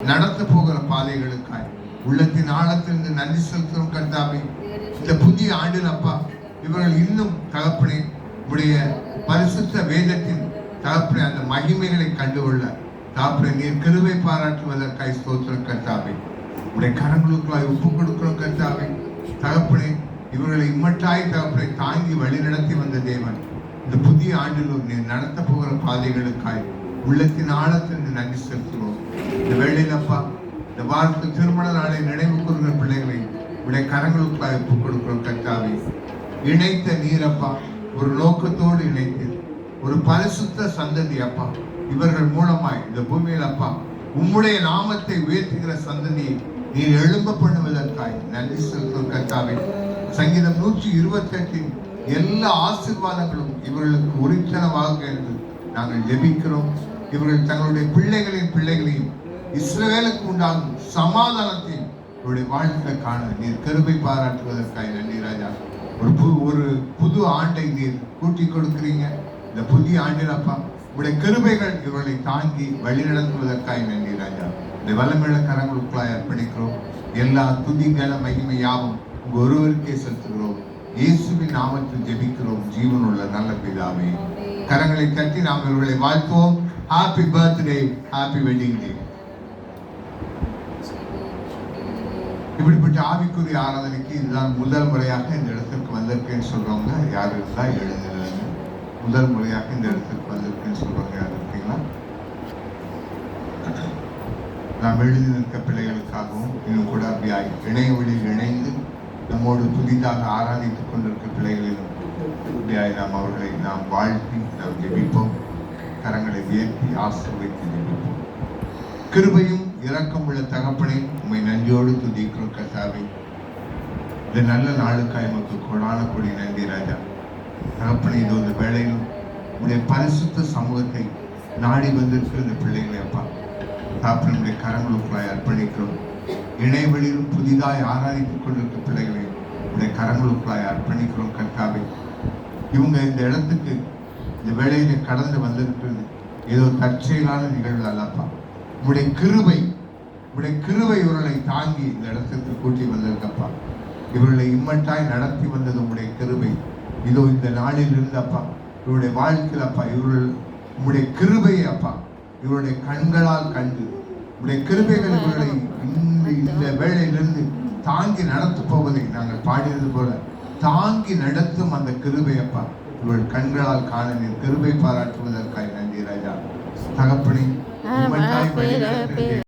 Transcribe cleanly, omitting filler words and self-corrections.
நடத்த போகிற பாதைகளுக்காய் உள்ளத்தின் ஆழத்திலிருந்து நன்றி செலுத்தும் கர்த்தாவே. இந்த புதிய ஆண்டில் அப்பா இவர்கள் இன்னும் தகப்பனே உடைய பரிசுத்த வேதத்தின் தகப்பனே அந்த மகிமைகளை கண்டுகொள்ள தகப்பனே நீர் கிருபை பாராட்டுவதற்காய் ஸ்தோத்திரம் கர்த்தாவே. உடைய கரங்களுக்குள்ளாய் ஒப்பு கொடுக்கிறோம் கர்த்தாவே. தகப்பனே இவர்களை இம்மட்டாய் தகப்பனை தாங்கி வழி நடத்தி வந்த தேவன் இந்த புதிய ஆண்டிலும் நீர் நடத்த போகிற பாதைகளுக்காய் உள்ளத்தின் ஆழத்திலிருந்து நன்றி செலுத்துகிறோம். இந்த வேளையில் அப்பா இந்த வாரத்து திருமண நாளை நினைவு கூறுகிற பிள்ளைகளை உடைய கரங்களுக்குள்ளாய் ஒப்புக் கொடுக்கிறோம் கர்த்தாவே. இணைத்த நீரப்பா ஒரு நோக்கத்தோடு இணைத்து ஒரு பரிசுத்த சந்ததி அப்பா இவர்கள் மூலமாய் இந்த பூமியில் அப்பா உம்முடைய நாமத்தை உயர்த்துகிற சந்ததியை நீர் எழும்ப பண்ணுவதற்காய் நன்றி செலுத்தும் கர்த்தாவே. சங்கீதம் 128 எல்லா ஆசீர்வாதங்களும் இவர்களுக்கு உரித்தனவாக என்று நாங்கள் ஜெபிக்கிறோம். இவர்கள் தங்களுடைய பிள்ளைகளையும் இஸ்ரவேலுக்கு உண்டாகும் சமாதானத்தையும் இவருடைய வாழ்க்கை காண நீர் கிருபை பாராட்டுவதற்காக நன்றி ராஜா. ஒரு புது ஆண்டை நீர் கூட்டி கொடுக்கிறீங்க. இந்த புதிய ஆண்டில் அப்பா உடைய கிருபைகள் இவர்களை தாங்கி வழி நடத்துவதற்காக நன்றி ராஜா. இந்த வல்லமையுள்ள கரங்களுக்குள்ளாய் அர்ப்பணிக்கிறோம். எல்லா துதிகள மகிமை யாவும் உங்க ஒருவருக்கே செலுத்துகிறோம். இயேசுவின் நாமத்தில் ஜெபிக்கிறோம் ஜீவனுள்ள நல்ல பிதாவே. கரங்களை தட்டி நாம் இவர்களை வாழ்த்துவோம். Happy birthday, happy wedding day. இப்படிப்பட்ட ஆவிக்குரிய ஆராதனைக்கு இதுதான் முதல் முறையாக இந்த இடத்திற்கு வந்திருக்கேன்னு சொல்றவங்க யார் இருந்தா எழுதுறாங்க. முதல் முறையாக இந்த இடத்திற்கு வந்திருக்கேன்னு சொல்றவங்க யார் இருக்கீங்களா? நாம் எழுதி நிற்க பிள்ளைகளுக்காகவும் இன்னும் கூட அப்படியாய் இணைய வழியில் இணைந்து நம்மோடு புதிதாக ஆராதித்துக் கொண்டிருக்க பிள்ளைகளிலும் இப்படியாய் நாம் அவர்களை நாம் வாழ்த்தி நாம் ஜெபிப்போம். கரங்களை உயர்த்தி ஆசீர்வதித்து ஜெபிப்போம். கிருபையும் இரக்கம் உள்ள தகப்பனை உண்மை நன்றியோடு துதிக்கிறோம் கர்த்தாவே. இந்த நல்ல நாளுக்காய் நமக்கு கொடான கொடி நன்றி ராஜா. தகப்பனை இது ஒரு வேளையிலும் உடைய பரிசுத்த சமூகத்தை நாடி வந்திருக்கிற இந்த பிள்ளைகளை அப்பா தகப்பனுடைய கரங்களுக்குள்ளாய் அர்ப்பணிக்கிறோம். இணையவெளியிலும் புதிதாய் ஆராதித்துக் கொண்டிருக்க பிள்ளைகளை உடைய கரங்களுக்குள்ளாய் அர்ப்பணிக்கிறோம் கர்த்தாவே. இவங்க இந்த இடத்துக்கு இந்த வேளையில கடந்து வந்திருக்கிறது ஏதோ தற்செயலான நிகழ்வு அல்லப்பா. உடைய கிருபை இவர்களை தாங்கி இந்த இடத்திற்கு கூட்டி வந்திருக்கப்பா. இவர்களை இம்மட்டாய் நடத்தி வந்தது உடைய கிருபை. இதோ இந்த நாளில் இருந்தப்பா இவருடைய வாழ்க்கையில் அப்பா இவர்கள் உடைய கிருபையை அப்பா இவருடைய கண்களால் கண்டு உடைய கிருபைகள் இவர்களை இந்த வேளையிலிருந்து தாங்கி நடத்து போவதை நாங்கள் பாடியது போல தாங்கி நடத்தும் அந்த கிருபை அப்பா இவர்கள் கண்களால் காண நீர் கிருபை பாராட்டுவதற்காக நன்றி ராஜா. தகப்பனே